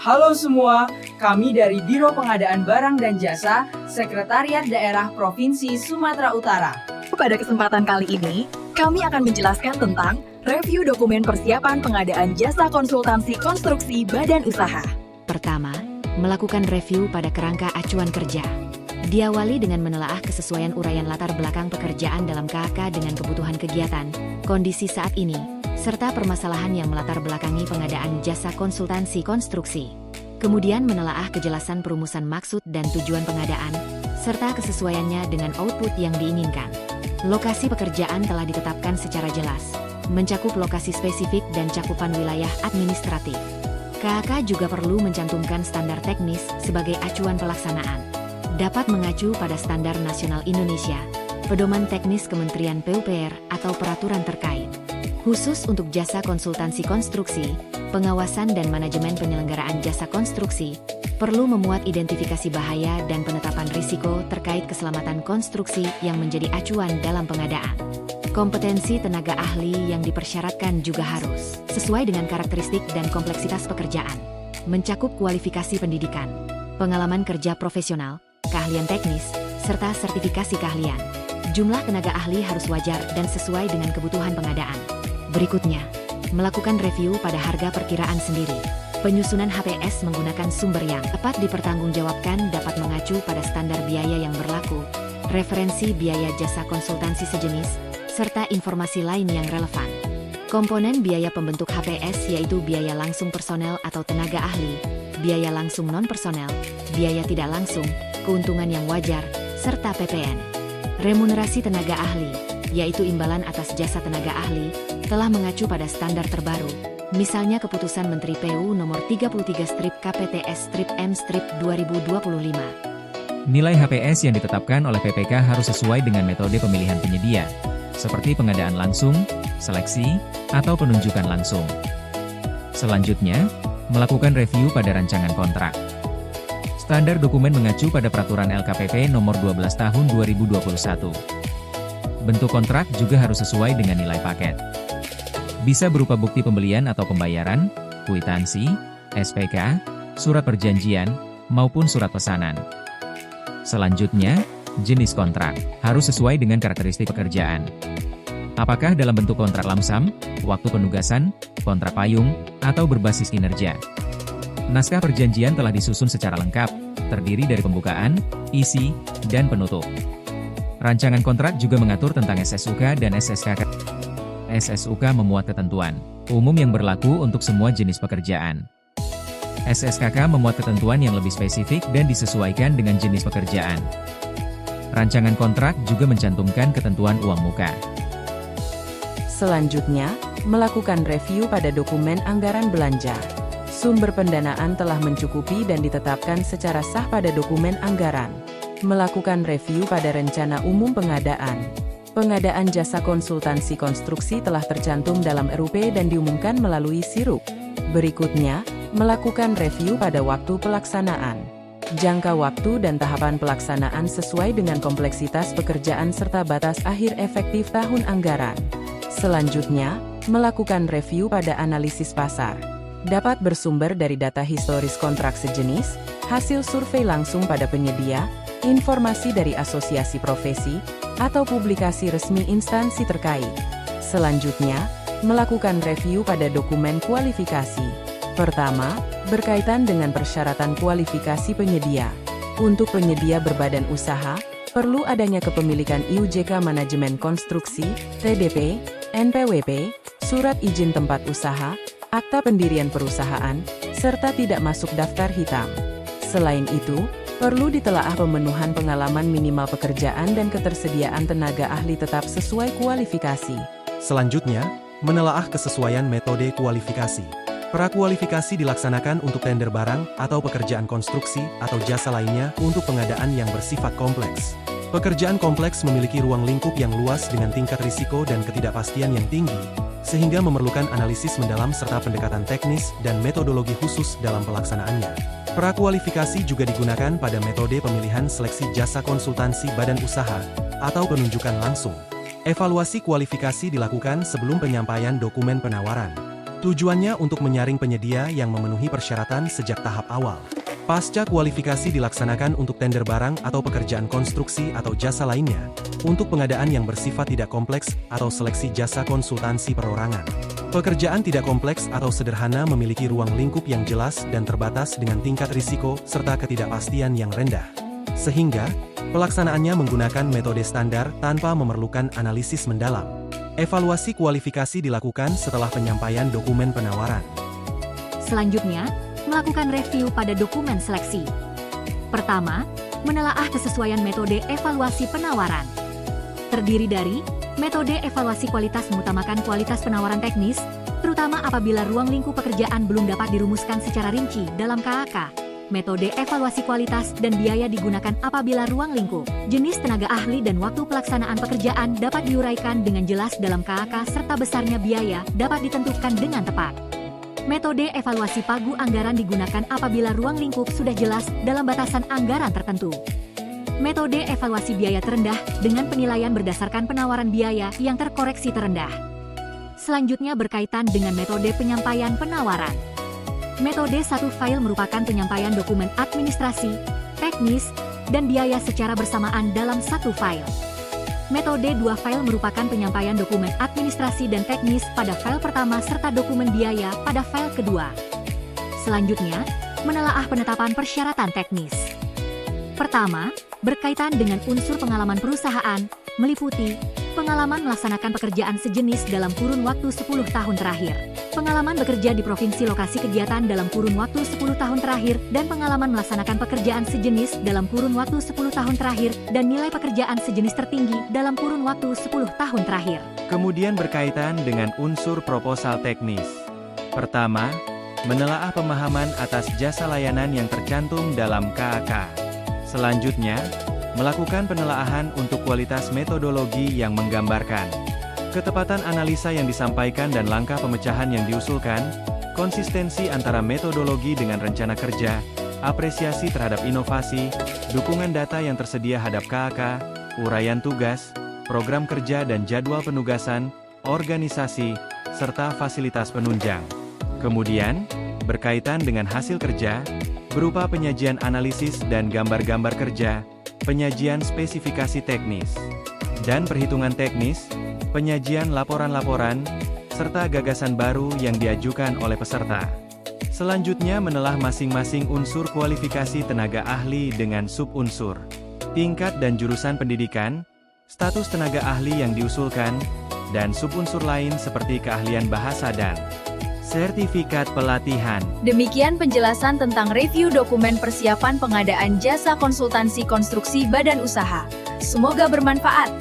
Halo semua, kami dari Biro Pengadaan Barang dan Jasa, Sekretariat Daerah Provinsi Sumatera Utara. Pada kesempatan kali ini, kami akan menjelaskan tentang review dokumen persiapan pengadaan jasa konsultansi konstruksi badan usaha. Pertama, melakukan review pada kerangka acuan kerja. Diawali dengan menelaah kesesuaian uraian latar belakang pekerjaan dalam KAK dengan kebutuhan kegiatan, kondisi saat ini, serta permasalahan yang melatar belakangi pengadaan jasa konsultansi konstruksi. Kemudian menelaah kejelasan perumusan maksud dan tujuan pengadaan, serta kesesuaiannya dengan output yang diinginkan. Lokasi pekerjaan telah ditetapkan secara jelas, mencakup lokasi spesifik dan cakupan wilayah administratif. KAK juga perlu mencantumkan standar teknis sebagai acuan pelaksanaan. Dapat mengacu pada Standar Nasional Indonesia, Pedoman Teknis Kementerian PUPR atau peraturan terkait. Khusus untuk jasa konsultansi konstruksi, pengawasan dan manajemen penyelenggaraan jasa konstruksi, perlu memuat identifikasi bahaya dan penetapan risiko terkait keselamatan konstruksi yang menjadi acuan dalam pengadaan. Kompetensi tenaga ahli yang dipersyaratkan juga harus sesuai dengan karakteristik dan kompleksitas pekerjaan, mencakup kualifikasi pendidikan, pengalaman kerja profesional, keahlian teknis, serta sertifikasi keahlian. Jumlah tenaga ahli harus wajar dan sesuai dengan kebutuhan pengadaan. Berikutnya, melakukan review pada harga perkiraan sendiri. Penyusunan HPS menggunakan sumber yang dapat dipertanggungjawabkan dapat mengacu pada standar biaya yang berlaku, referensi biaya jasa konsultansi sejenis, serta informasi lain yang relevan. Komponen biaya pembentuk HPS yaitu biaya langsung personel atau tenaga ahli, biaya langsung non-personel, biaya tidak langsung, keuntungan yang wajar, serta PPN. Remunerasi tenaga ahli, yaitu imbalan atas jasa tenaga ahli, telah mengacu pada standar terbaru, misalnya Keputusan Menteri PU Nomor 33/KPTS/M/2025. Nilai HPS yang ditetapkan oleh PPK harus sesuai dengan metode pemilihan penyedia, seperti pengadaan langsung, seleksi, atau penunjukan langsung. Selanjutnya, melakukan review pada rancangan kontrak. Standar dokumen mengacu pada Peraturan LKPP Nomor 12 Tahun 2021. Bentuk kontrak juga harus sesuai dengan nilai paket. Bisa berupa bukti pembelian atau pembayaran, kwitansi, SPK, surat perjanjian, maupun surat pesanan. Selanjutnya, jenis kontrak harus sesuai dengan karakteristik pekerjaan. Apakah dalam bentuk kontrak lamsam, waktu penugasan, kontrak payung, atau berbasis kinerja. Naskah perjanjian telah disusun secara lengkap, terdiri dari pembukaan, isi, dan penutup. Rancangan kontrak juga mengatur tentang SSUK dan SSKK. SSUK memuat ketentuan umum yang berlaku untuk semua jenis pekerjaan. SSKK memuat ketentuan yang lebih spesifik dan disesuaikan dengan jenis pekerjaan. Rancangan kontrak juga mencantumkan ketentuan uang muka. Selanjutnya, melakukan review pada dokumen anggaran belanja. Sumber pendanaan telah mencukupi dan ditetapkan secara sah pada dokumen anggaran. Melakukan review pada rencana umum pengadaan. Pengadaan jasa konsultansi konstruksi telah tercantum dalam RUP dan diumumkan melalui SIRUP. Berikutnya, melakukan review pada waktu pelaksanaan. Jangka waktu dan tahapan pelaksanaan sesuai dengan kompleksitas pekerjaan serta batas akhir efektif tahun anggaran. Selanjutnya, melakukan review pada analisis pasar. Dapat bersumber dari data historis kontrak sejenis, hasil survei langsung pada penyedia, informasi dari asosiasi profesi, atau publikasi resmi instansi terkait. Selanjutnya, melakukan review pada dokumen kualifikasi. Pertama, berkaitan dengan persyaratan kualifikasi penyedia. Untuk penyedia berbadan usaha, perlu adanya kepemilikan IUJK Manajemen Konstruksi, TDP, NPWP, surat izin tempat usaha, akta pendirian perusahaan, serta tidak masuk daftar hitam. Selain itu, perlu ditelaah pemenuhan pengalaman minimal pekerjaan dan ketersediaan tenaga ahli tetap sesuai kualifikasi. Selanjutnya, menelaah kesesuaian metode kualifikasi. Prakualifikasi dilaksanakan untuk tender barang atau pekerjaan konstruksi atau jasa lainnya untuk pengadaan yang bersifat kompleks. Pekerjaan kompleks memiliki ruang lingkup yang luas dengan tingkat risiko dan ketidakpastian yang tinggi, sehingga memerlukan analisis mendalam serta pendekatan teknis dan metodologi khusus dalam pelaksanaannya. Prakualifikasi juga digunakan pada metode pemilihan seleksi jasa konsultansi badan usaha atau penunjukan langsung. Evaluasi kualifikasi dilakukan sebelum penyampaian dokumen penawaran. Tujuannya untuk menyaring penyedia yang memenuhi persyaratan sejak tahap awal. Pasca kualifikasi dilaksanakan untuk tender barang atau pekerjaan konstruksi atau jasa lainnya, untuk pengadaan yang bersifat tidak kompleks atau seleksi jasa konsultansi perorangan. Pekerjaan tidak kompleks atau sederhana memiliki ruang lingkup yang jelas dan terbatas dengan tingkat risiko serta ketidakpastian yang rendah. Sehingga, pelaksanaannya menggunakan metode standar tanpa memerlukan analisis mendalam. Evaluasi kualifikasi dilakukan setelah penyampaian dokumen penawaran. Selanjutnya, melakukan review pada dokumen seleksi. Pertama, menelaah kesesuaian metode evaluasi penawaran. Terdiri dari metode evaluasi kualitas mengutamakan kualitas penawaran teknis, terutama apabila ruang lingkup pekerjaan belum dapat dirumuskan secara rinci dalam KAK. Metode evaluasi kualitas dan biaya digunakan apabila ruang lingkup, jenis tenaga ahli dan waktu pelaksanaan pekerjaan dapat diuraikan dengan jelas dalam KAK serta besarnya biaya dapat ditentukan dengan tepat. Metode evaluasi pagu anggaran digunakan apabila ruang lingkup sudah jelas dalam batasan anggaran tertentu. Metode evaluasi biaya terendah dengan penilaian berdasarkan penawaran biaya yang terkoreksi terendah. Selanjutnya berkaitan dengan metode penyampaian penawaran. Metode satu file merupakan penyampaian dokumen administrasi, teknis, dan biaya secara bersamaan dalam satu file. Metode 2 file merupakan penyampaian dokumen administrasi dan teknis pada file pertama serta dokumen biaya pada file kedua. Selanjutnya, menelaah penetapan persyaratan teknis. Pertama, berkaitan dengan unsur pengalaman perusahaan, meliputi pengalaman melaksanakan pekerjaan sejenis dalam kurun waktu 10 tahun terakhir, pengalaman bekerja di provinsi lokasi kegiatan dalam kurun waktu 10 tahun terakhir, dan pengalaman melaksanakan pekerjaan sejenis dalam kurun waktu 10 tahun terakhir, dan nilai pekerjaan sejenis tertinggi dalam kurun waktu 10 tahun terakhir. Kemudian berkaitan dengan unsur proposal teknis. Pertama, menelaah pemahaman atas jasa layanan yang tercantum dalam KAK. Selanjutnya, melakukan penelaahan untuk kualitas metodologi yang menggambarkan ketepatan analisa yang disampaikan dan langkah pemecahan yang diusulkan, konsistensi antara metodologi dengan rencana kerja, apresiasi terhadap inovasi, dukungan data yang tersedia hadap KAK, uraian tugas, program kerja dan jadwal penugasan, organisasi, serta fasilitas penunjang. Kemudian, berkaitan dengan hasil kerja, berupa penyajian analisis dan gambar-gambar kerja, penyajian spesifikasi teknis, dan perhitungan teknis, penyajian laporan-laporan, serta gagasan baru yang diajukan oleh peserta. Selanjutnya menelah masing-masing unsur kualifikasi tenaga ahli dengan subunsur, tingkat dan jurusan pendidikan, status tenaga ahli yang diusulkan, dan subunsur lain seperti keahlian bahasa dan sertifikat pelatihan. Demikian penjelasan tentang review dokumen persiapan pengadaan jasa konsultansi konstruksi badan usaha. Semoga bermanfaat.